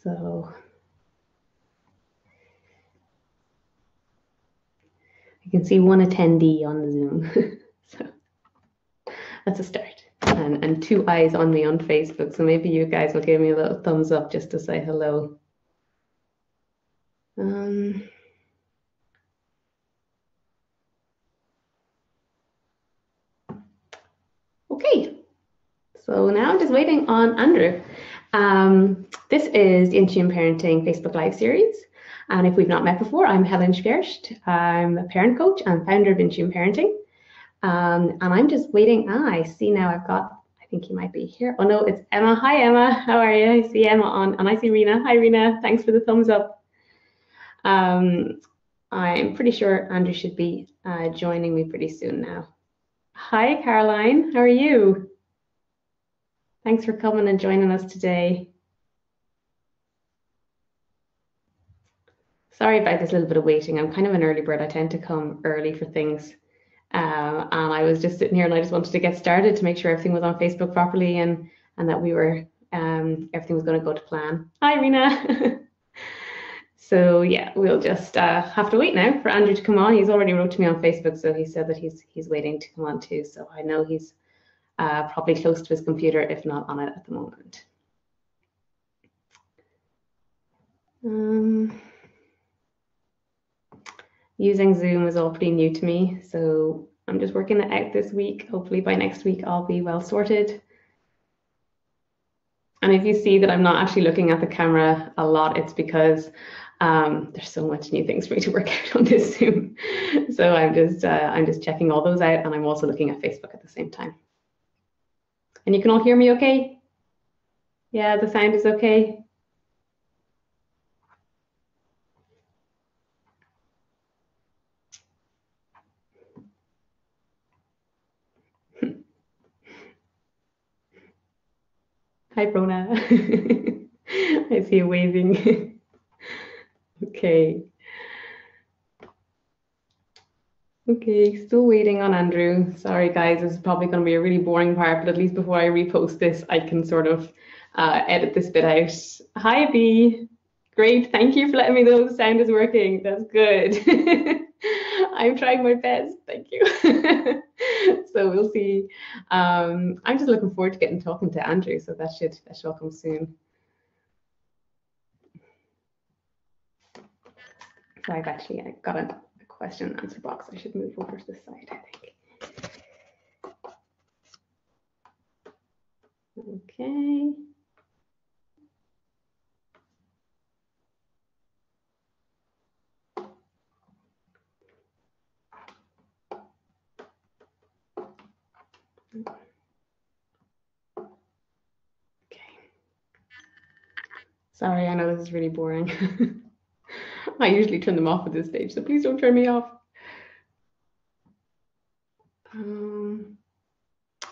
So you can see one attendee on the Zoom. So that's a start. And 2 eyes on me on Facebook. So maybe you guys will give me a little thumbs up just to say hello. Okay. So now I'm just waiting on Andrew. This is the Intune Parenting Facebook Live series. And if we've not met before, I'm Helen Swierszcz. I'm a parent coach and founder of Intune Parenting. And I'm just waiting. I see now I've got, I think he might be here. Oh no, it's Emma. Hi Emma, how are you? I see Emma on, and I see Rena. Hi Rena, thanks for the thumbs up. I'm pretty sure Andrew should be joining me pretty soon now. Hi Caroline, how are you? Thanks for coming and joining us today. Sorry about this little bit of waiting. I'm kind of an early bird. I tend to come early for things. And I was just sitting here and I just wanted to get started to make sure everything was on Facebook properly and that we were, everything was going to go to plan. Hi, Rena. So yeah, we'll just have to wait now for Andrew to come on. He's already wrote to me on Facebook, so he said that he's waiting to come on too. So I know he's probably close to his computer, if not on it at the moment. Using Zoom is all pretty new to me, so I'm just working it out this week. Hopefully by next week I'll be well sorted. And if you see that I'm not actually looking at the camera a lot, it's because there's so much new things for me to work out on this Zoom. So I'm just checking all those out, and I'm also looking at Facebook at the same time. And you can all hear me okay? Yeah, the sound is okay. Hi, Brona. I see you waving. Okay. Okay, still waiting on Andrew. Sorry, guys, this is probably going to be a really boring part, but at least before I repost this, I can sort of edit this bit out. Hi, B. Great, thank you for letting me know the sound is working. That's good. I'm trying my best, thank you. So we'll see. I'm just looking forward to talking to Andrew, so that should all come soon. So I've actually got a question and answer box. I should move over to the side, I think. Okay. Sorry, I know this is really boring. I usually turn them off at this stage, so please don't turn me off.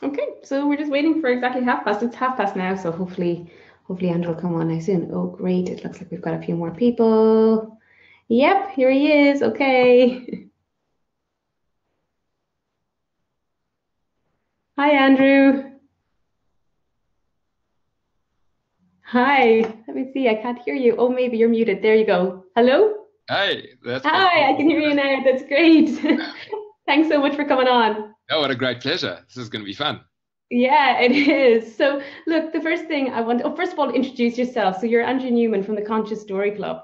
Okay, so we're just waiting for exactly past. It's past now, so hopefully Andrew will come on now soon. Oh, great! It looks like we've got a few more people. Yep, here he is. Okay. Hi, Andrew. Hi, let me see. I can't hear you. Oh, maybe you're muted. There you go. Hello? Hi. Hi, I can hear you now. That's great. Thanks so much for coming on. Oh, what a great pleasure. This is going to be fun. Yeah, it is. So look, the first thing I want, first of all, introduce yourself. So you're Andrew Newman from the Conscious Story Club.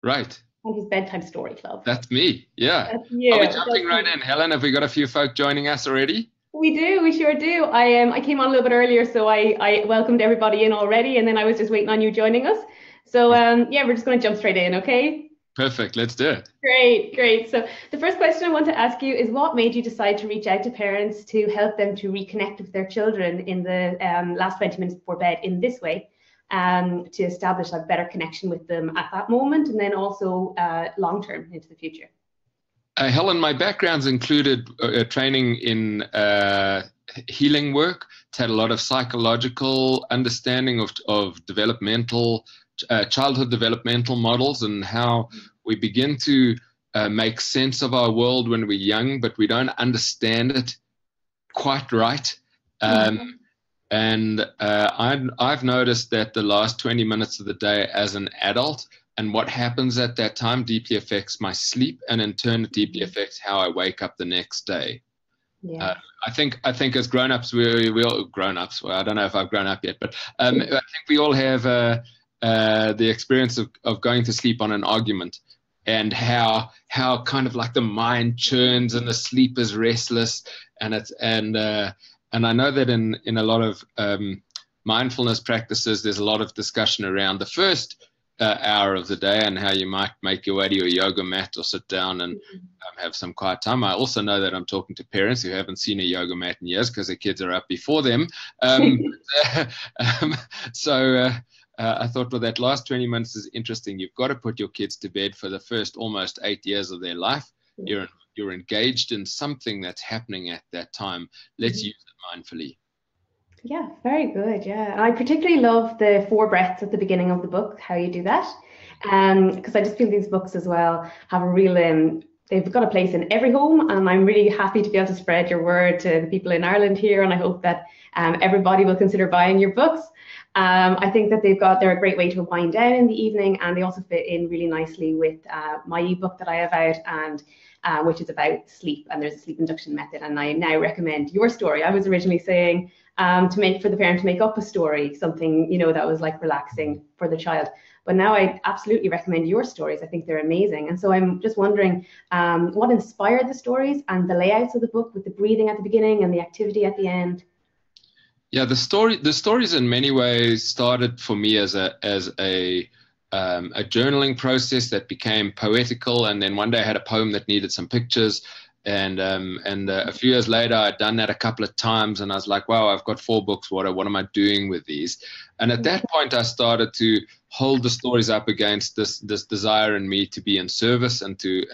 Right. Conscious Bedtime Story Club. That's me. Yeah. That's you. Are we jumping right in? Helen, have we got a few folk joining us already? We do, we sure do. I came on a little bit earlier, so I welcomed everybody in already, and then I was just waiting on you joining us. So yeah, we're just going to jump straight in, okay? Perfect, let's do it. Great. So the first question I want to ask you is, what made you decide to reach out to parents to help them to reconnect with their children in the last 20 minutes before bed in this way, to establish a better connection with them at that moment, and then also long-term into the future? Helen, my background's included training in healing work. It's had a lot of psychological understanding of developmental, childhood developmental models, and how we begin to make sense of our world when we're young, but we don't understand it quite right. And I've noticed that the last 20 minutes of the day as an adult and what happens at that time deeply affects my sleep, and in turn it deeply affects how I wake up the next day. Yeah. I think as grown-ups, we all grown-ups. Well, I don't know if I've grown up yet, but I think we all have the experience of going to sleep on an argument, and how kind of like the mind churns and the sleep is restless, and I know that in a lot of mindfulness practices, there's a lot of discussion around the first hour of the day and how you might make your way to your yoga mat or sit down and have some quiet time. I also know that I'm talking to parents who haven't seen a yoga mat in years because their kids are up before them. So I thought, well, that last 20 minutes is interesting. You've got to put your kids to bed for the first almost 8 years of their life. You're engaged in something that's happening at that time. Let's use it mindfully. Yeah, very good. Yeah. And I particularly love the 4 breaths at the beginning of the book, how you do that. Because I just feel these books as well have a real, they've got a place in every home. And I'm really happy to be able to spread your word to the people in Ireland here. And I hope that everybody will consider buying your books. I think that they're a great way to wind down in the evening, and they also fit in really nicely with my ebook that I have out, and which is about sleep, and there's a sleep induction method. And I now recommend your story. I was originally saying for the parent to make up a story, something, that was like relaxing for the child. But now I absolutely recommend your stories. I think they're amazing. And so I'm just wondering what inspired the stories and the layouts of the book, with the breathing at the beginning and the activity at the end. Yeah, the stories in many ways started for me as a journaling process that became poetical, and then one day I had a poem that needed some pictures, and a few years later I'd done that a couple of times, and I was like, wow, I've got 4 books. What am I doing with these? And at that point I started to hold the stories up against this desire in me to be in service and to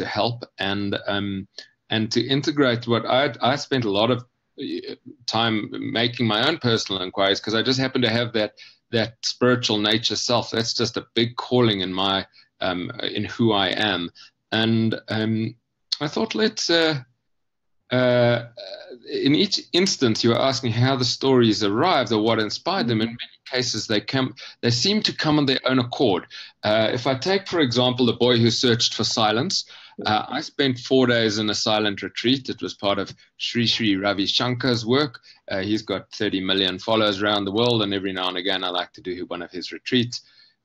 help and to integrate what I spent a lot of time making my own personal inquiries, because I just happen to have that spiritual nature self. That's just a big calling in my in who I am. And I thought, let's in each instance you were asking how the stories arrived or what inspired them. In many cases they seem to come on their own accord. If I take, for example, The Boy Who Searched for Silence, I spent 4 days in a silent retreat. It was part of Sri Ravi Shankar's work. He's got 30 million followers around the world, and every now and again I like to do one of his retreats.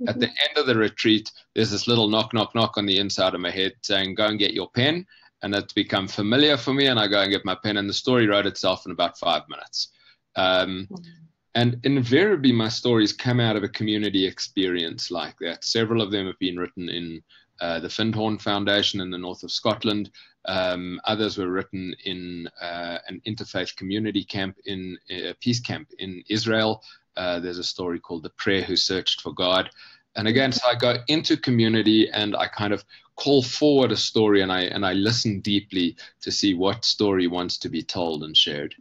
At the end of the retreat, there's this little knock, knock, knock on the inside of my head saying, go and get your pen. And it's become familiar for me, and I go and get my pen, and the story wrote itself in about 5 minutes. And invariably, my stories come out of a community experience like that. Several of them have been written in the Findhorn Foundation in the north of Scotland. Others were written in an interfaith community camp, in a peace camp in Israel. There's a story called The Prayer Who Searched for God. And again, so I go into community and I kind of call forward a story, and I listen deeply to see what story wants to be told and shared.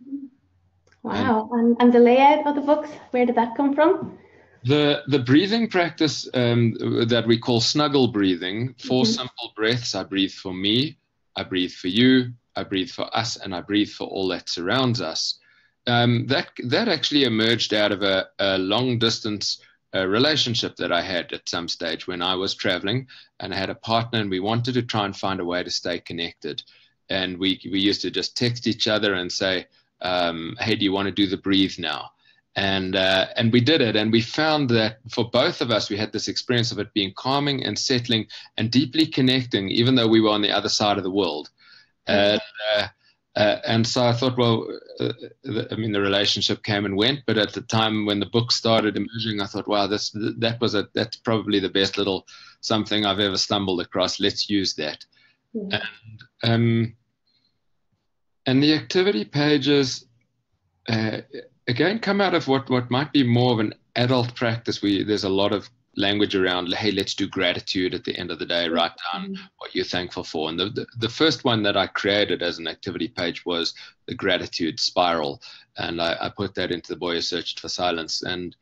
Wow. And the layout of the books, where did that come from? The breathing practice that we call snuggle breathing, 4 simple breaths. I breathe for me, I breathe for you, I breathe for us, and I breathe for all that surrounds us. That actually emerged out of a long distance relationship that I had at some stage when I was traveling, and I had a partner, and we wanted to try and find a way to stay connected. And we used to just text each other and say, hey, do you want to do the breathe now? And we did it, and we found that for both of us, we had this experience of it being calming and settling and deeply connecting, even though we were on the other side of the world. And so I thought, well, the relationship came and went, but at the time when the book started emerging, I thought, wow, that's probably the best little something I've ever stumbled across. Let's use that. And the activity pages, again, come out of what might be more of an adult practice. There's a lot of language around, hey, let's do gratitude at the end of the day, write down what you're thankful for. And the first one that I created as an activity page was the gratitude spiral. And I put that into The Boy Who Searched for Silence. And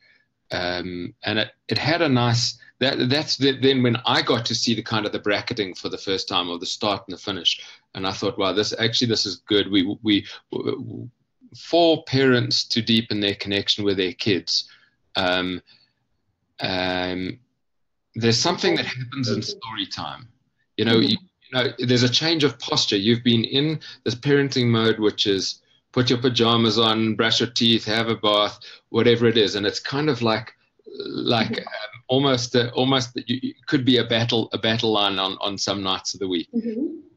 it had a nice, then when I got to see the kind of the bracketing for the first time, or the start and the finish. And I thought, wow, this is good. for parents to deepen their connection with their kids, there's something that happens in story time. There's a change of posture. You've been in this parenting mode, which is put your pajamas on, brush your teeth, have a bath, whatever it is, and it's kind of like almost it could be a battle line on some nights of the week.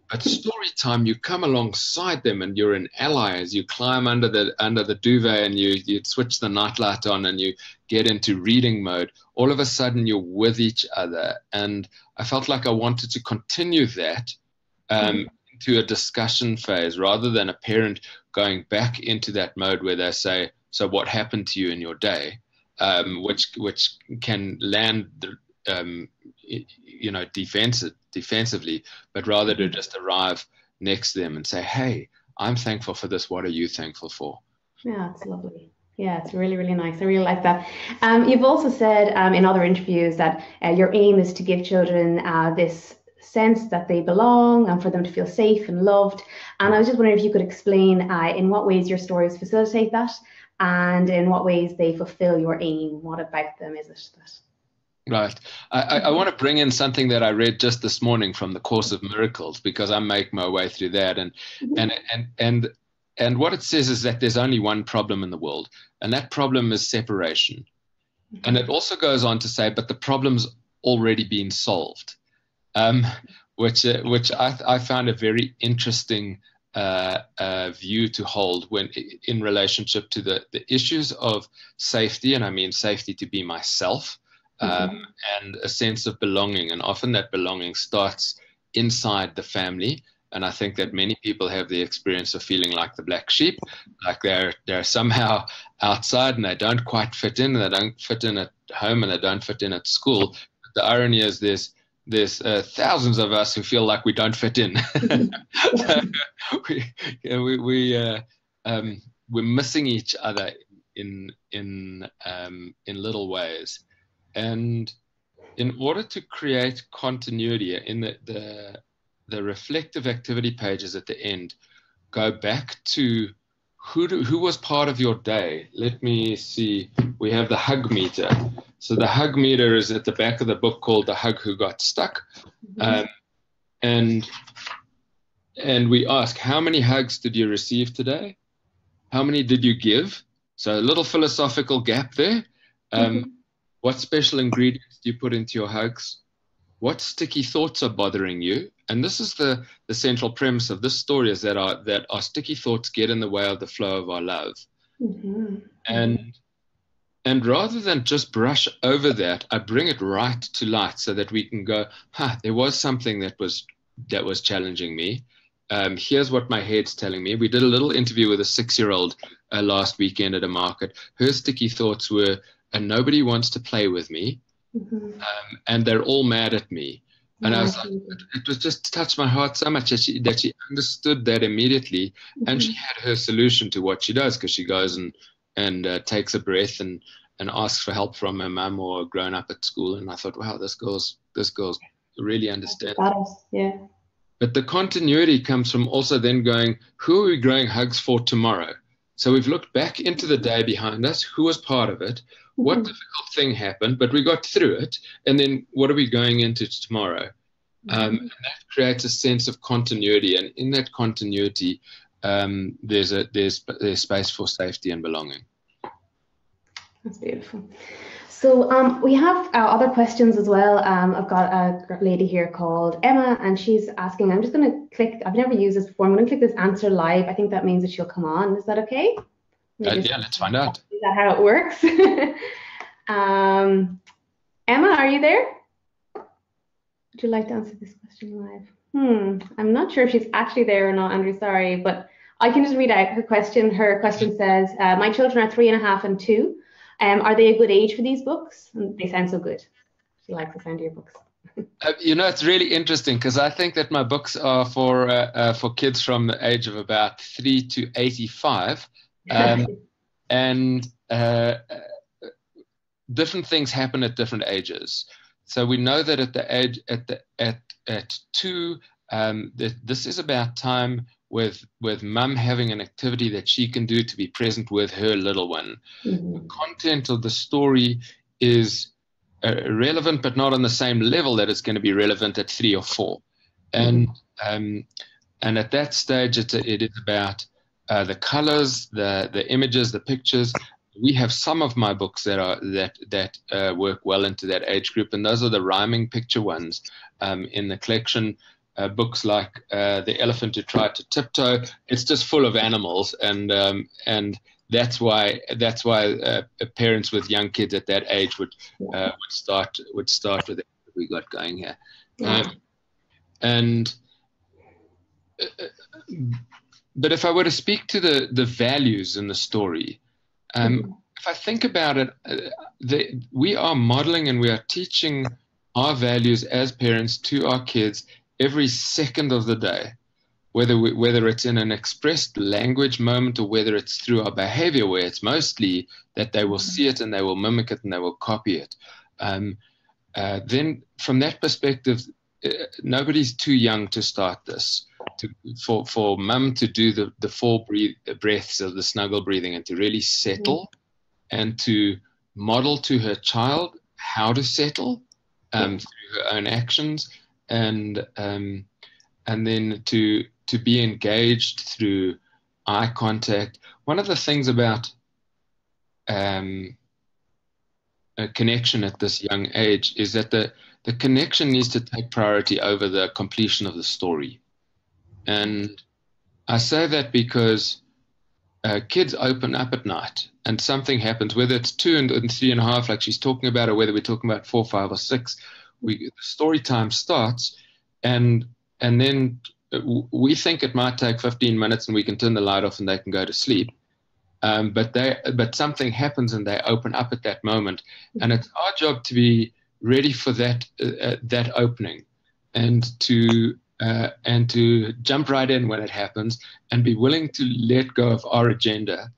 But story time, you come alongside them and you're an ally as you climb under the duvet and you switch the nightlight on and you get into reading mode. All of a sudden you're with each other, and I felt like I wanted to continue that into a discussion phase rather than a parent going back into that mode where they say, "So what happened to you in your day?" Which can land defensively, but rather to just arrive next to them and say, "Hey, I'm thankful for this. What are you thankful for?" Yeah, it's lovely. Yeah, it's really, really nice. I really like that. You've also said in other interviews that your aim is to give children this sense that they belong and for them to feel safe and loved. And I was just wondering if you could explain in what ways your stories facilitate that and in what ways they fulfill your aim. What about them is it that? Right. I want to bring in something that I read just this morning from the Course of Miracles, because I make my way through that. And what it says is that there's only one problem in the world, and that problem is separation. And it also goes on to say, but the problem's already been solved, which I found a very interesting view to hold when in relationship to the issues of safety. And I mean safety to be myself. And a sense of belonging, and often that belonging starts inside the family. And I think that many people have the experience of feeling like the black sheep, like they're somehow outside and they don't quite fit in, and they don't fit in at home and they don't fit in at school. But the irony is there's thousands of us who feel like we don't fit in. We're missing each other in little ways. And in order to create continuity in the reflective activity pages at the end, go back to who was part of your day. Let me see. We have the hug meter. So the hug meter is at the back of the book called The Hug Who Got Stuck. And we ask, how many hugs did you receive today? How many did you give? So a little philosophical gap there. What special ingredients do you put into your hugs? What sticky thoughts are bothering you? And this is the central premise of this story, is that our sticky thoughts get in the way of the flow of our love. And rather than just brush over that, I bring it right to light so that we can go, there was something that was challenging me. Here's what my head's telling me. We did a little interview with a 6-year-old last weekend at a market. Her sticky thoughts were, and nobody wants to play with me, and they're all mad at me. And I was like, it was just touched my heart so much that she understood that immediately, and she had her solution to what she does, because she goes and takes a breath and asks for help from her mum or a grown up at school. And I thought, wow, this girl's really understands. Yeah. But the continuity comes from also then going, who are we growing hugs for tomorrow? So we've looked back into the day behind us. Who was part of it? What difficult thing happened? But we got through it. And then what are we going into tomorrow? And that creates a sense of continuity. And in that continuity, there's space for safety and belonging. That's beautiful. So we have other questions as well. I've got a lady here called Emma, and she's asking, I'm just going to click, I've never used this before, I'm going to click this answer live. I think that means that she'll come on. Is that okay? Yeah, let's find out. Is that how it works? Emma, are you there? Would you like to answer this question live? I'm not sure if she's actually there or not, Andrew, sorry, but I can just read out her question. Her question says, my children are 3.5 and 2. Are they a good age for these books? And they sound so good. She likes the sound of your books. It's really interesting, because I think that my books are for kids from the age of about 3 to 85. And different things happen at different ages. So we know that at the age at 2, that this is about time with mum having an activity that she can do to be present with her little one. The content of the story is relevant, but not on the same level that it's going to be relevant at 3 or 4. And at that stage, it is about the colors, the images, the pictures. We have some of my books that work well into that age group, and those are the rhyming picture ones in the collection. Books like The Elephant Who Tried to Tiptoe. It's just full of animals, and that's why parents with young kids at that age would start with it. We got going here, but if I were to speak to the values in the story, if I think about it, we are modeling and we are teaching our values as parents to our kids every second of the day, whether it's in an expressed language moment or whether it's through our behavior, where it's mostly that they will see it and they will mimic it and they will copy it. Then from that perspective, nobody's too young to start this. For mum to do the 4 breaths of the snuggle breathing and to really settle and to model to her child how to settle through her own actions, and then to be engaged through eye contact. One of the things about a connection at this young age is that the connection needs to take priority over the completion of the story. And I say that because kids open up at night and something happens, whether it's 2 and 3.5, like she's talking about, or whether we're talking about 4, 5, or 6. The story time starts, and then we think it might take 15 minutes and we can turn the light off and they can go to sleep. But something happens and they open up at that moment, and it's our job to be ready for that opening, and to jump right in when it happens, and be willing to let go of our agenda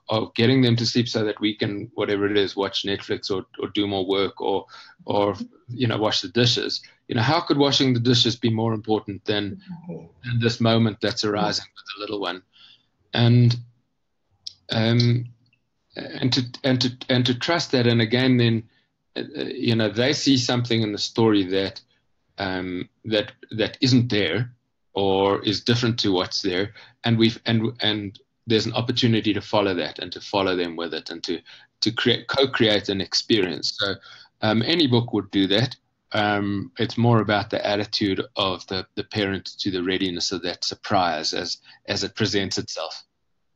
of getting them to sleep so that we can, whatever it is, watch Netflix or do more work or wash the dishes. How could washing the dishes be more important than this moment that's arising with the little one? And to trust that, and again, then they see something in the story that isn't there or is different to what's there, and there's an opportunity to follow that and to follow them with it and to co-create an experience. So any book would do that. It's more about the attitude of the parent to the readiness of that surprise as it presents itself.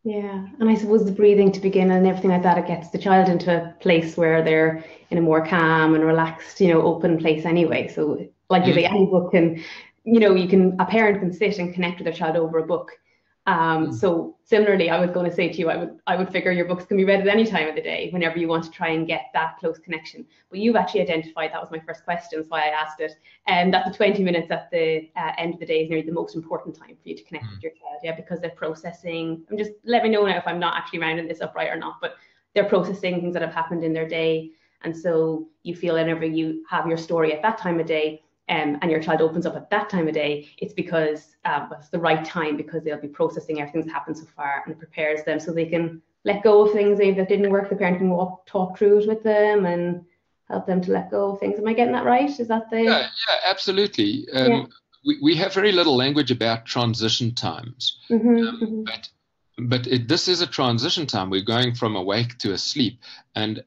Yeah, and I suppose the breathing to begin and everything like that, it gets the child into a place where they're in a more calm and relaxed, open place anyway. So like you say, any book can, a parent can sit and connect with their child over a book. So similarly, I was going to say to you, I would figure your books can be read at any time of the day, whenever you want to try and get that close connection. But you've actually identified, that was my first question, so why I asked it, that the 20 minutes at the end of the day is nearly the most important time for you to connect with your child, because they're processing. Let me know now if I'm not actually rounding this up right or not, but they're processing things that have happened in their day. And so you feel whenever you have your story at that time of day, and your child opens up at that time of day, it's because it's the right time, because they'll be processing everything that's happened so far, and it prepares them so they can let go of things maybe that didn't work. The parent can talk through it with them and help them to let go of things. Am I getting that right? Is that the... Yeah, absolutely. We have very little language about transition times, but this is a transition time. We're going from awake to asleep, and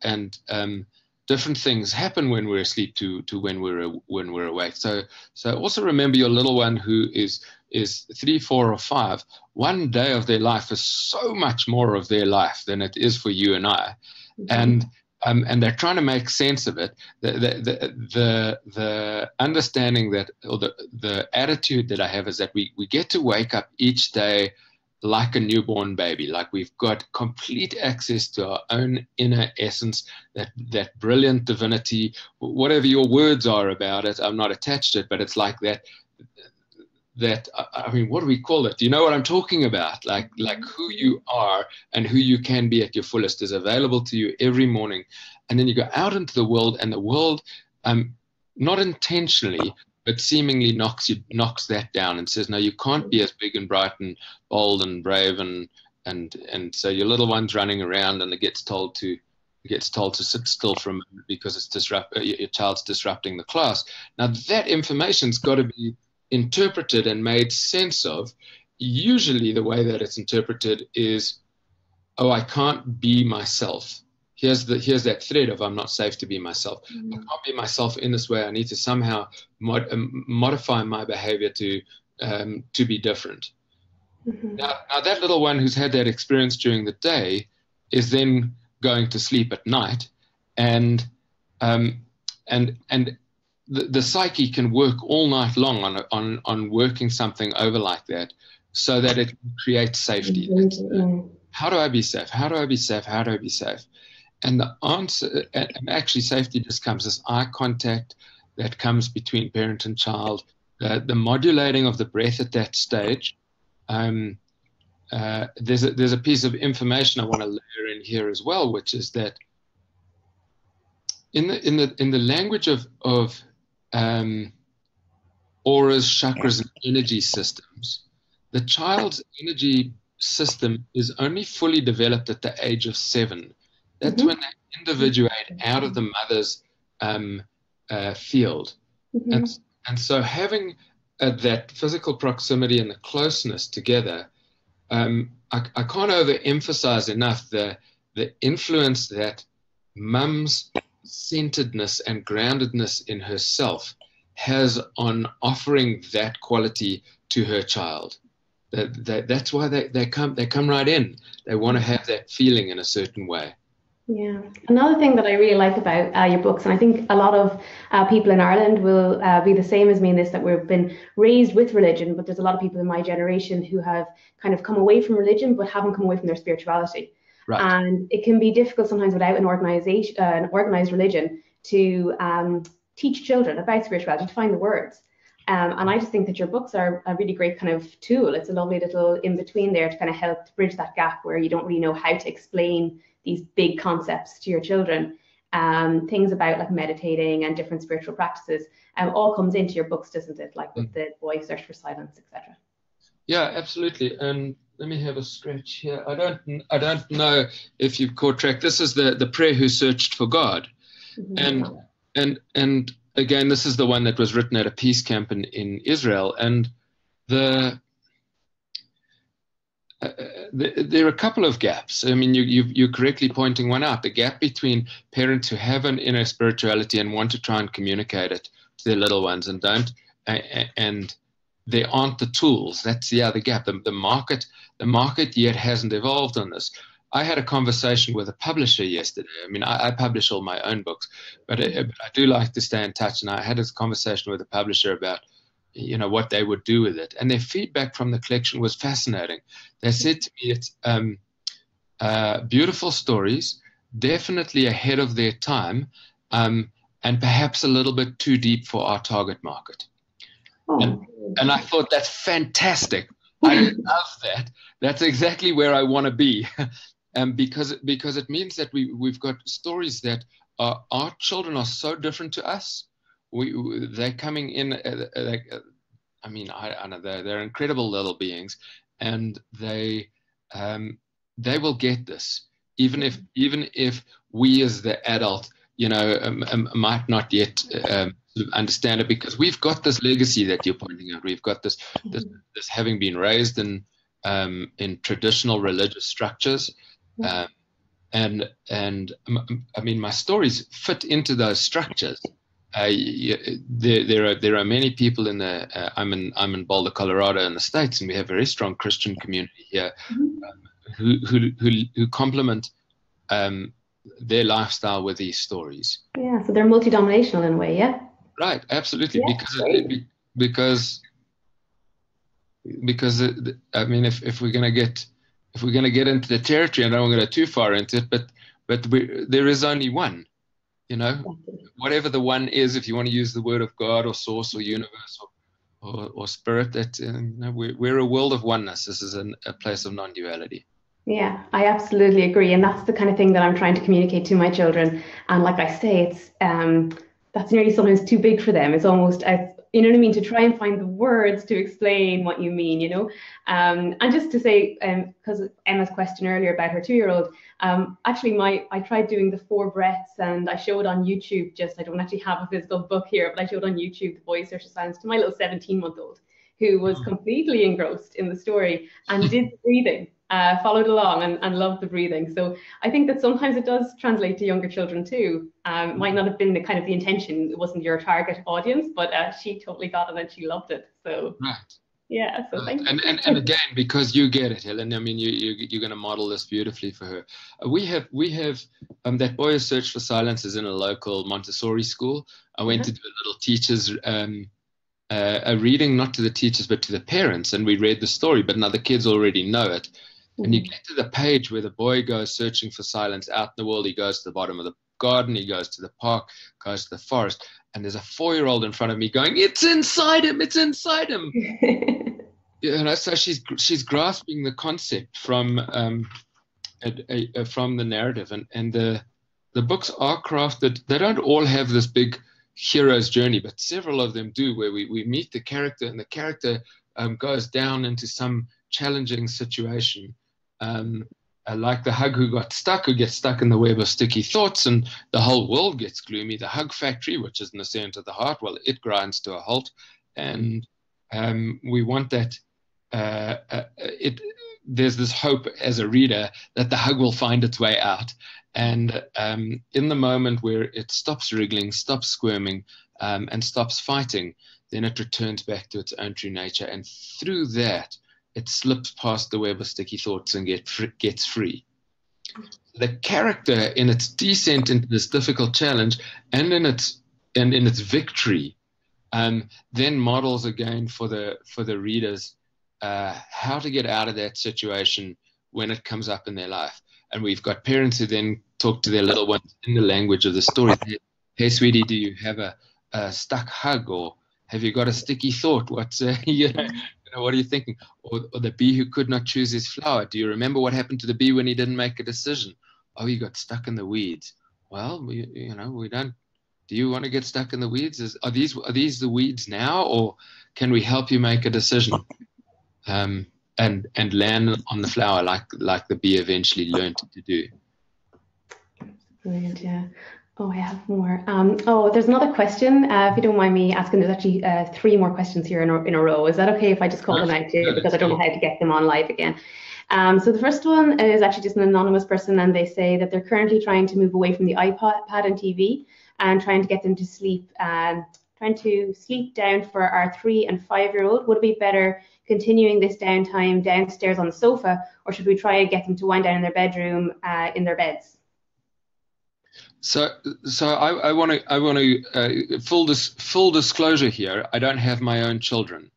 different things happen when we're asleep to when we're awake. So also remember your little one who is 3, 4, or 5. One day of their life is so much more of their life than it is for you and I, and they're trying to make sense of it. The understanding that, or the attitude that I have, is that we get to wake up each day like a newborn baby, like we've got complete access to our own inner essence, that brilliant divinity, whatever your words are about it. I'm not attached to it, but it's like that, I mean, what do we call it? Do you know what I'm talking about? Like who you are and who you can be at your fullest is available to you every morning. And then you go out into the world, and the world, not intentionally, but seemingly knocks that down and says, no, you can't be as big and bright and bold and brave, and so your little one's running around and it gets told to sit still for a moment because it's your child's disrupting the class. Now that information's got to be interpreted and made sense of. Usually the way that it's interpreted is, oh, I can't be myself. Here's that thread of I'm not safe to be myself. I can't be myself in this way. I need to somehow modify my behavior to be different. Now that little one who's had that experience during the day is then going to sleep at night, and the psyche can work all night long on working something over like that, so that it creates safety. How do I be safe? How do I be safe? How do I be safe? And the answer, and actually safety just comes as eye contact that comes between parent and child, the modulating of the breath at that stage. There's a piece of information I want to layer in here as well, which is that in the language of auras, chakras, and energy systems, the child's energy system is only fully developed at the age of 7. That's when they individuate out of the mother's field. And so having that physical proximity and the closeness together, I can't overemphasize enough the influence that mum's centeredness and groundedness in herself has on offering that quality to her child. That's why they come right in. They want to have that feeling in a certain way. Yeah. Another thing that I really like about your books, and I think a lot of people in Ireland will be the same as me in this, that we've been raised with religion, but there's a lot of people in my generation who have kind of come away from religion, but haven't come away from their spirituality. Right. And it can be difficult sometimes without an organized religion to teach children about spirituality, to find the words. And I just think that your books are a really great kind of tool. It's a lovely little in between there to kind of help to bridge that gap where you don't really know how to explain these big concepts to your children. Things about like meditating and different spiritual practices all comes into your books, doesn't it? Like with the boy search for silence, etc. Yeah, absolutely. And let me have a scratch here. I don't know if you've caught track. This is the prayer who searched for God, and again, this is the one that was written at a peace camp in Israel, and there are a couple of gaps. I mean, you're correctly pointing one out, the gap between parents who have an inner spirituality and want to try and communicate it to their little ones and don't, and there aren't the tools. That's the other gap. The market yet hasn't evolved on this. I had a conversation with a publisher yesterday. I mean, I publish all my own books, but I do like to stay in touch. And I had this conversation with a publisher about, what they would do with it. And their feedback from the collection was fascinating. They said to me, it's beautiful stories, definitely ahead of their time, and perhaps a little bit too deep for our target market. Oh. And I thought, that's fantastic. I love that. That's exactly where I want to be. Because it means that we've got stories that our children are so different to us. They're coming in, I know they're incredible little beings, and they will get this, even if we as the adult, might not yet understand it, because we've got this legacy that you're pointing out. We've got this having been raised in traditional religious structures. And I mean, my stories fit into those structures. There are many people in I'm in Boulder, Colorado, in the States, and we have a very strong Christian community here, who complement their lifestyle with these stories. Yeah, so they're multi-denominational in a way, yeah. Right, absolutely, yeah, because I mean, if we're gonna get into the territory, and I don't want to go too far into it, but there is only one, whatever the one is, if you want to use the word of God or source or universe or spirit, that we're a world of oneness. This is a place of non-duality. Yeah, I absolutely agree, and that's the kind of thing that I'm trying to communicate to my children. And like I say, it's that's nearly sometimes too big for them. It's almost you know what I mean, to try and find the words to explain what you mean, you know. And just to say, because Emma's question earlier about her 2-year-old, actually I tried doing the 4 breaths, and I showed on YouTube, just, I don't actually have a physical book here, but I showed on YouTube the boy searches silence to my little 17-month-old, who was completely engrossed in the story and did the breathing, followed along and loved the breathing. So I think that sometimes it does translate to younger children too. It might not have been the intention, it wasn't your target audience, but she totally got it and she loved it. So right. Yeah, so thank you. And again, because you get it, Helen, I mean, you're going to model this beautifully for her. We have that Boy's Search for Silence is in a local Montessori school. I went to do a little teacher's a reading, not to the teachers, but to the parents. And we read the story, but now the kids already know it. And you get to the page where the boy goes searching for silence out in the world. He goes to the bottom of the garden. He goes to the park, goes to the forest. And there's a 4-year-old in front of me going, "It's inside him. It's inside him." You know, so she's grasping the concept from the narrative. And the books are crafted. They don't all have this big hero's journey, but several of them do, where we meet the character, and the character goes down into some challenging situation, like the hug who gets stuck in the web of sticky thoughts, and the whole world gets gloomy. The hug factory, which is in the center of the heart, well, it grinds to a halt, and we want that. There's this hope as a reader that the hug will find its way out. And in the moment where it stops wriggling, stops squirming, and stops fighting, then it returns back to its own true nature. And through that, it slips past the web of sticky thoughts and gets free. The character, in its descent into this difficult challenge and in its victory, then models again for the readers how to get out of that situation when it comes up in their life. And we've got parents who then talk to their little ones in the language of the story. "Hey, sweetie, do you have a stuck hug, or have you got a sticky thought? What's what are you thinking?" Or the bee who could not choose his flower. "Do you remember what happened to the bee when he didn't make a decision?" "Oh, he got stuck in the weeds." "Well, we don't. Do you want to get stuck in the weeds? Are these the weeds now, or can we help you make a decision?" And land on the flower like the bee eventually learned to do. Brilliant, yeah. Oh, I have more. There's another question. If you don't mind me asking, there's actually 3 more questions here in a row. Is that okay if I just call them out too? Because I don't know how to get them on live again. So the first one is actually just an anonymous person, and they say that they're currently trying to move away from the iPad and TV and trying to get them to sleep, trying to sleep down for our 3 and 5-year-old. Would it be better continuing this downtime downstairs on the sofa, or should we try and get them to wind down in their bedroom, in their beds? So I want to full disclosure here. I don't have my own children,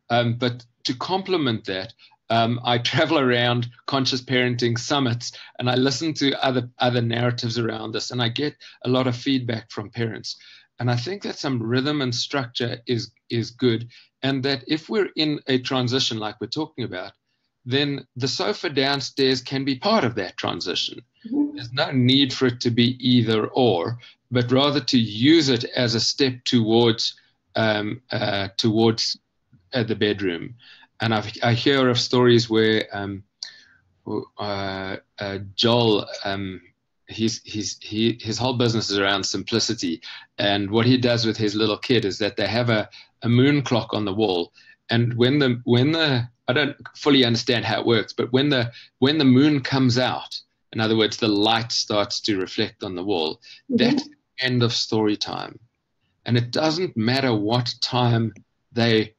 but to complement that, I travel around conscious parenting summits, and I listen to other narratives around this, and I get a lot of feedback from parents. And I think that some rhythm and structure is good, and that if we're in a transition like we're talking about, then the sofa downstairs can be part of that transition. There's no need for it to be either or, but rather to use it as a step towards the bedroom. And I hear of stories where Joel, his whole business is around simplicity, and what he does with his little kid is that they have a moon clock on the wall, and when the I don't fully understand how it works, but when the moon comes out, in other words, the light starts to reflect on the wall, that's the end of story time. And it doesn't matter what time they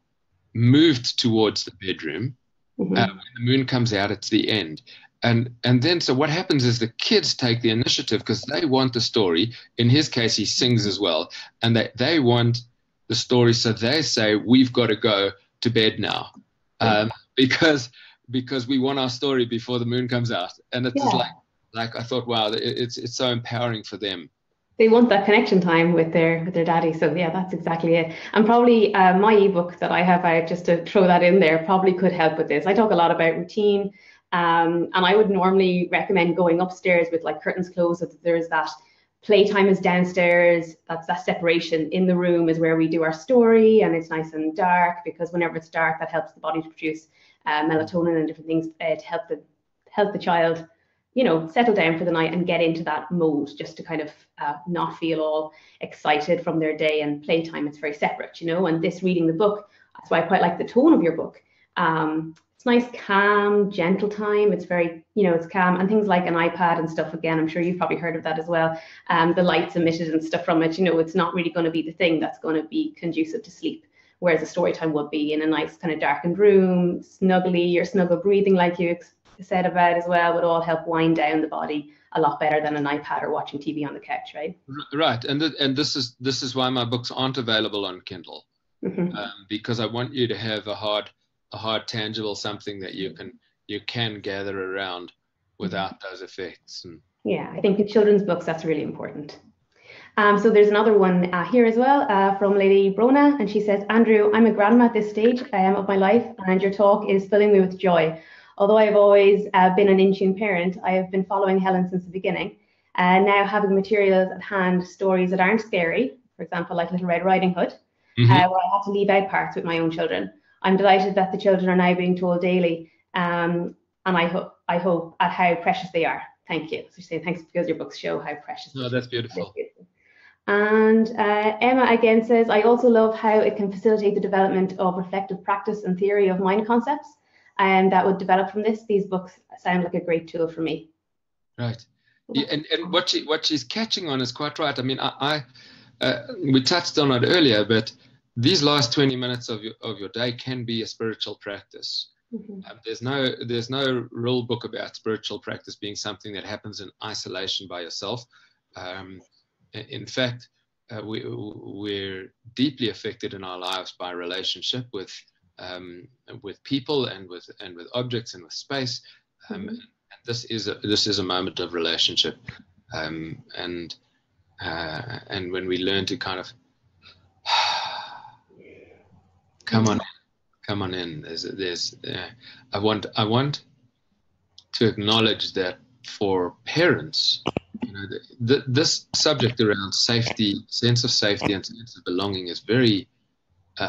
moved towards the bedroom, when the moon comes out, it's the end. And then, so what happens is the kids take the initiative because they want the story. In his case, he sings as well. And they want the story, so they say, "We've got to go to bed now." Because we want our story before the moon comes out. And it's just like I thought, wow, it's so empowering for them. They want that connection time with their daddy. So yeah, that's exactly it. And probably my ebook that I have out, just to throw that in there, probably could help with this. I talk a lot about routine, and I would normally recommend going upstairs with like curtains closed, so that there's that Playtime is downstairs. That's that separation. In the room is where we do our story, and it's nice and dark, because whenever it's dark, that helps the body to produce melatonin and different things to help the child, settle down for the night and get into that mode, just to kind of not feel all excited from their day. And playtime, it's very separate, and this reading the book, that's why I quite like the tone of your book. It's nice, calm, gentle time. It's very, it's calm, and things like an iPad and stuff. Again, I'm sure you've probably heard of that as well. The lights emitted and stuff from it, it's not really going to be the thing that's going to be conducive to sleep. Whereas a story time would be in a nice kind of darkened room, snuggly, your snuggle breathing, like you said about as well, would all help wind down the body a lot better than an iPad or watching TV on the couch, right? Right, and this is why my books aren't available on Kindle, because I want you to have a hard, tangible something that you can gather around without those effects. And yeah, I think with children's books, that's really important. So there's another one here as well from Lady Brona, and she says, Andrew, I'm a grandma at this stage of my life, and your talk is filling me with joy. Although I've always been an in-tune parent, I have been following Helen since the beginning. Now having materials at hand, stories that aren't scary, for example, like Little Red Riding Hood, where I had to leave out parts with my own children. I'm delighted that the children are now being told daily, and I hope at how precious they are. Thank you. So she's saying thanks, because your books show how precious. No, that's beautiful. And Emma again says, I also love how it can facilitate the development of reflective practice and theory of mind concepts, and that would develop from this. These books sound like a great tool for me. Right. Yeah, and what she's catching on is quite right. I mean, we touched on it earlier, but these last 20 minutes of your day can be a spiritual practice. There's no rule book about spiritual practice being something that happens in isolation by yourself. In fact, we're deeply affected in our lives by relationship with people and with objects and with space. And this is a moment of relationship. And when we learn to kind of come on in, I want to acknowledge that for parents, this subject around safety, sense of safety and sense of belonging is very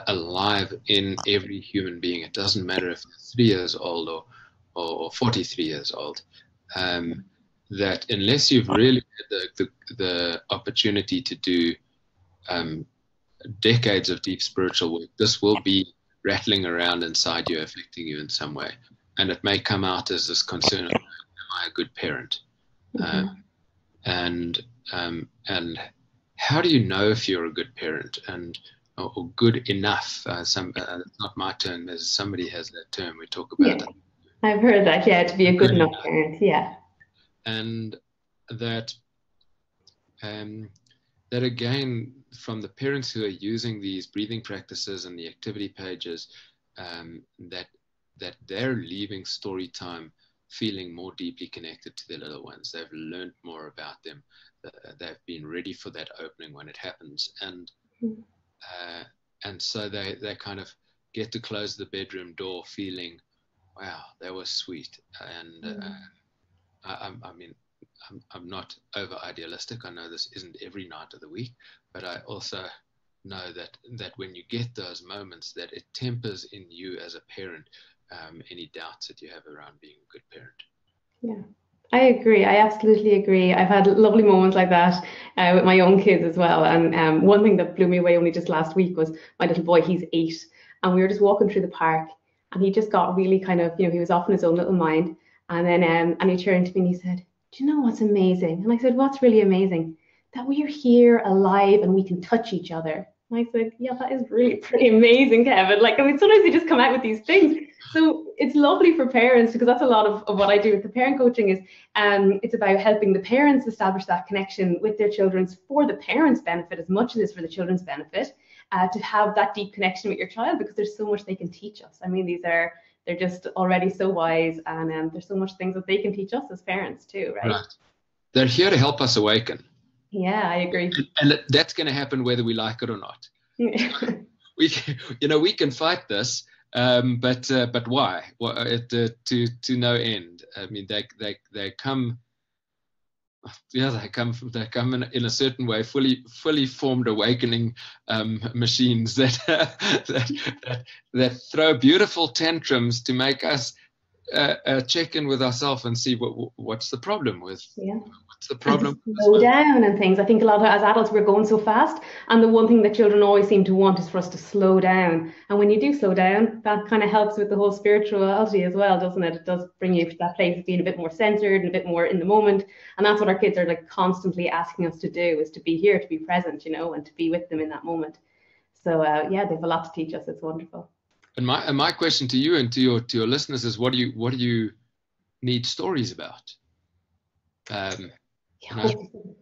alive in every human being. It doesn't matter if they're 3 years old or 43 years old. That unless you've really had the opportunity to do decades of deep spiritual work, this will be rattling around inside you, affecting you in some way. And it may come out as this concern of, am I a good parent? And how do you know if you're a good parent or good enough? It's not my term. Somebody has that term. We talk about it. I've heard that. Yeah, to be a good enough parent. Yeah. And that again, from the parents who are using these breathing practices and the activity pages, that they're leaving story time feeling more deeply connected to their little ones. They've learned more about them. They've been ready for that opening when it happens. And so they kind of get to close the bedroom door feeling, wow, that was sweet. And I mean, I'm not over idealistic. I know this isn't every night of the week, but I also know that when you get those moments, that it tempers in you as a parent any doubts that you have around being a good parent. Yeah, I agree. I absolutely agree. I've had lovely moments like that with my own kids as well. And one thing that blew me away only just last week was my little boy, he's 8, and we were just walking through the park, and he just got really kind of, he was off in his own little mind. And then and he turned to me and he said, do you know what's amazing? And I said, what's really amazing? That we are here alive and we can touch each other. And I said, yeah, that is really pretty amazing, Kevin. Like, I mean, sometimes they just come out with these things. So it's lovely for parents, because that's a lot of what I do with the parent coaching is it's about helping the parents establish that connection with their children for the parents' benefit as much as it is for the children's benefit, to have that deep connection with your child, because there's so much they can teach us. I mean, they're just already so wise, and there's so much things that they can teach us as parents too, right? Right. They're here to help us awaken. Yeah, I agree. And that's going to happen whether we like it or not. We can fight this, but why? Well, to no end. I mean, they come yeah, they come in a certain way, fully formed awakening machines that, that throw beautiful tantrums to make us check in with ourselves and see what's the problem with. Yeah. What's the problem? And to slow down and things. I think a lot of, as adults, we're going so fast, and the one thing that children always seem to want is for us to slow down. And when you do slow down, that kind of helps with the whole spirituality as well, doesn't it? It does bring you to that place of being a bit more centered and a bit more in the moment. And that's what our kids are like constantly asking us to do, is to be here, to be present, you know, and to be with them in that moment. So yeah, they have a lot to teach us. It's wonderful. And my question to you and to your listeners is, what do you need stories about?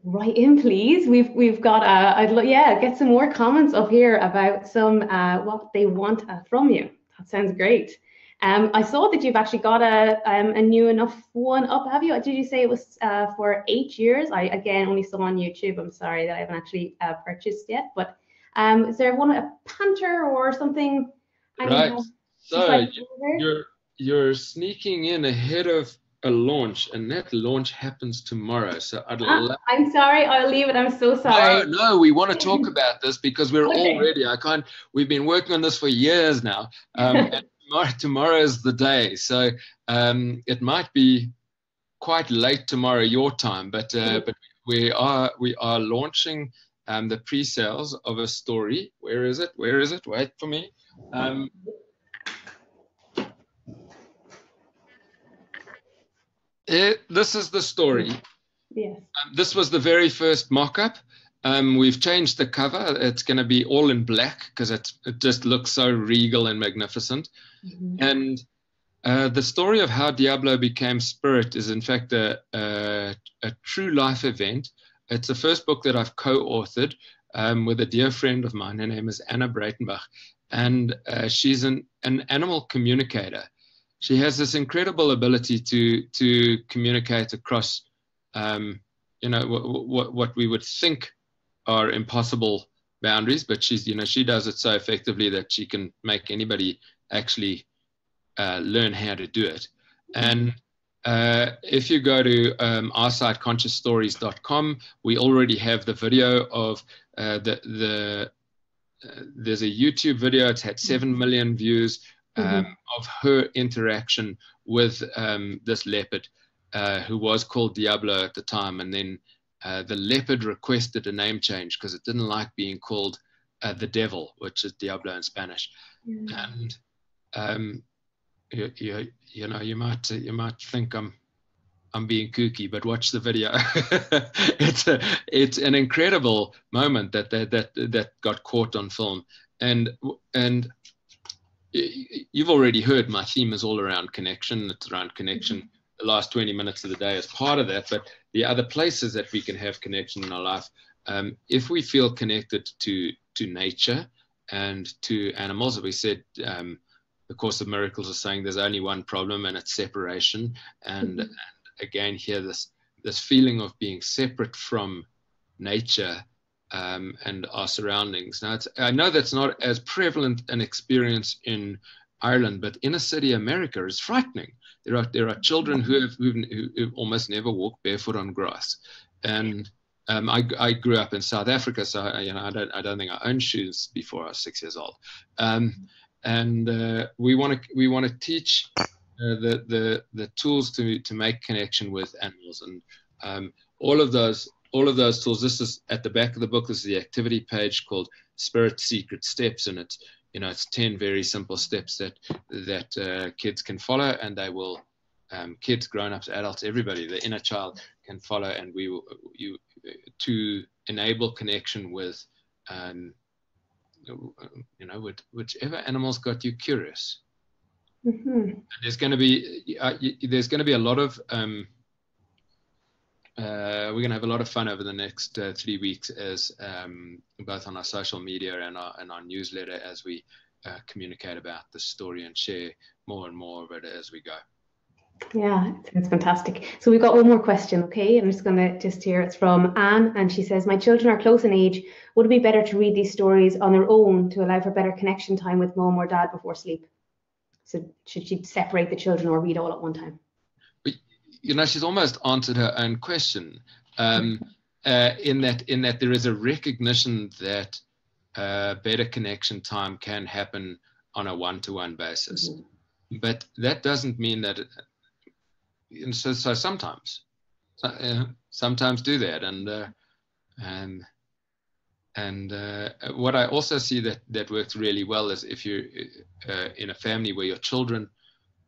Write in, please. We've got get some more comments up here about some what they want from you. That sounds great. I saw that you've actually got a new enough one up, have you? Did you say it was for 8 years? I again only saw on YouTube. I'm sorry that I haven't actually purchased yet. But is there one, a Panther or something? Right. So you're sneaking in ahead of a launch, and that launch happens tomorrow. So I'm sorry, I'll leave it. I'm so sorry. No, we want to talk about this because we're already. We've been working on this for years now. And tomorrow is the day. So it might be quite late tomorrow your time, but we are launching the pre-sales of a story. Where is it? Wait for me. This is the story. Yes. This was the very first mock-up. We've changed the cover. It's going to be all in black because it just looks so regal and magnificent. Mm-hmm. And the story of how Diablo became spirit is in fact a true life event. It's the first book that I've co-authored with a dear friend of mine. Her name is Anna Breitenbach, and she's an animal communicator. She has this incredible ability to communicate across, what we would think are impossible boundaries, but she does it so effectively that she can make anybody actually learn how to do it. And if you go to our site, consciousstories.com, we already have the video of there's a YouTube video. It's had 7 million views. Of her interaction with this leopard who was called Diablo at the time. And then the leopard requested a name change because it didn't like being called the devil, which is Diablo in Spanish. And you might think I'm being kooky, but watch the video. It's an incredible moment that got caught on film. And you've already heard my theme is all around connection. It's around connection. The last 20 minutes of the day is part of that, but the other places that we can have connection in our life, if we feel connected to nature and to animals, as we said, the Course of Miracles is saying there's only one problem, and it's separation. And again, here this feeling of being separate from nature and our surroundings. Now, I know that's not as prevalent an experience in Ireland, but inner city America is frightening. There are children who almost never walk barefoot on grass. And I grew up in South Africa, so I don't think I owned shoes before I was 6 years old. We want to teach the tools to make connection with animals, and all of those tools. This is at the back of the book. This is the activity page called Spirit Secret Steps, and it's 10 very simple steps that kids can follow, and they will, kids, grown-ups, adults, everybody, the inner child can follow, and we will to enable connection with with whichever animals got you curious. And there's going to be a lot of we're going to have a lot of fun over the next 3 weeks, as both on our social media and our newsletter, as we communicate about the story and share more and more of it as we go. Yeah, it's fantastic. So we've got one more question, okay? I'm just going to hear. It's from Anne, and she says, my children are close in age. Would it be better to read these stories on their own to allow for better connection time with mom or dad before sleep? So should she separate the children or read all at one time? She's almost answered her own question. in that there is a recognition that better connection time can happen on a one-to-one basis. But that doesn't mean that, so sometimes do that. And what I also see that works really well is if you're in a family where your children,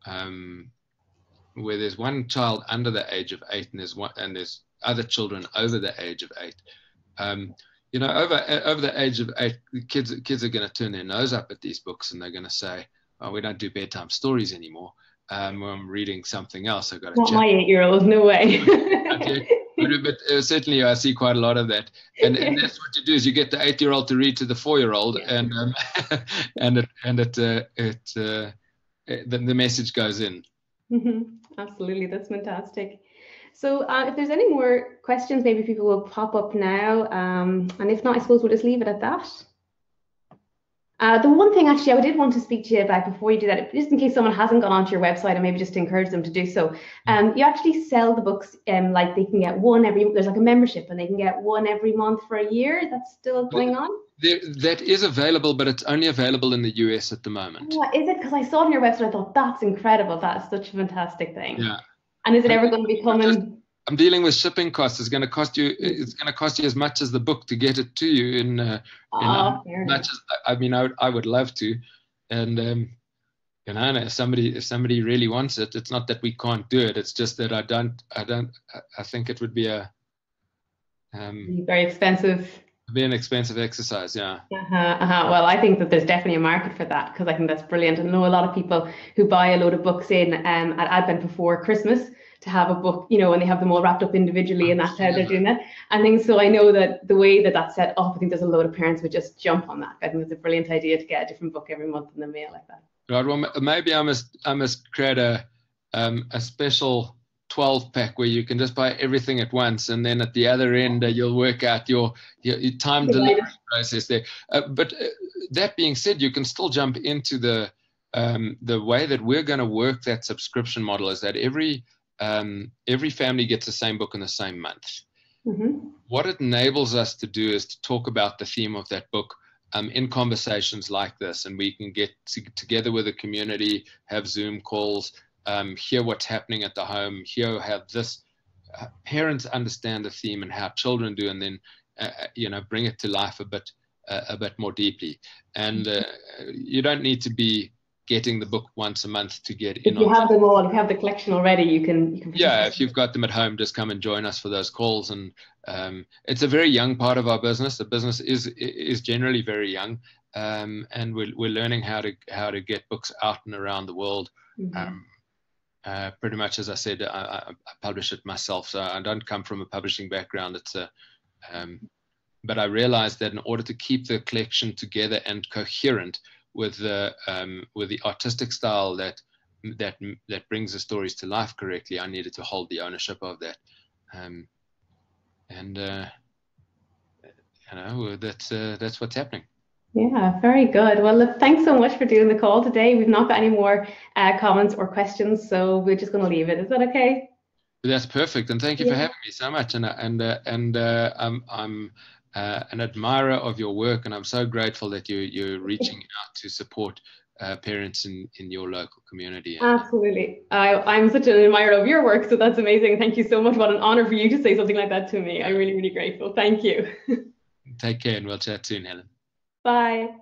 where there's one child under the age of 8 and there's other children over the age of 8. Over the age of 8, kids are going to turn their nose up at these books, and they're going to say, "Oh, we don't do bedtime stories anymore. I'm reading something else. I've got to." Not my 8-year-old, no way. But certainly, I see quite a lot of that, and that's what you do: is you get the 8-year-old to read to the 4-year-old, and the message goes in. Absolutely, that's fantastic. So if there's any more questions, maybe people will pop up now. And if not, I suppose we'll just leave it at that. The one thing actually I did want to speak to you about before you do that, just in case someone hasn't gone onto your website, and maybe just to encourage them to do so, you actually sell the books, like they can get one there's like a membership, and they can get one every month for a year. That's still going on? That is available, but it's only available in the US at the moment. Oh, is it? Because I saw it on your website, I thought, that's incredible. That's such a fantastic thing. Yeah. And is it ever going to be coming? I'm dealing with shipping costs. It's going to cost you. It's going to cost you as much as the book to get it to you. I would love to, and if somebody really wants it, it's not that we can't do it. It's just that I think it would be very expensive. Be an expensive exercise, yeah. Well, I think that there's definitely a market for that, because I think that's brilliant. I know a lot of people who buy a load of books in at Advent before Christmas to have a book, and they have them all wrapped up individually, and that's how they're doing that. And things. So I know that the way that that's set up, I think there's a load of parents would just jump on that. I think it's a brilliant idea to get a different book every month in the mail like that. Right. Well, maybe I must create a special 12-pack where you can just buy everything at once, and then at the other end you'll work out your time delivery process there. But that being said, you can still jump into the way that we're going to work that subscription model is that every family gets the same book in the same month. What it enables us to do is to talk about the theme of that book in conversations like this, and we can get together with the community, have Zoom calls, hear what's happening at the home, how this parents understand the theme and how children do, and then bring it to life a bit more deeply. And you don't need to be getting the book once a month to get in. If you have them all, if you have the collection already, you can. Yeah, if you've got them at home, just come and join us for those calls. And it's a very young part of our business. The business is generally very young, and we're learning how to get books out and around the world. Pretty much, as I said, I publish it myself, so I don't come from a publishing background. But I realized that in order to keep the collection together and coherent with the artistic style that brings the stories to life correctly, I needed to hold the ownership of that. That's what's happening. Yeah, very good. Well, look, thanks so much for doing the call today. We've not got any more comments or questions, so we're just going to leave it. Is that okay? That's perfect, and thank you for having me so much. And I'm an admirer of your work, and I'm so grateful that you're reaching out to support parents in your local community. Absolutely. I'm such an admirer of your work, so that's amazing. Thank you so much. What an honor for you to say something like that to me. I'm really, really grateful. Thank you. Take care, and we'll chat soon, Helen. Bye.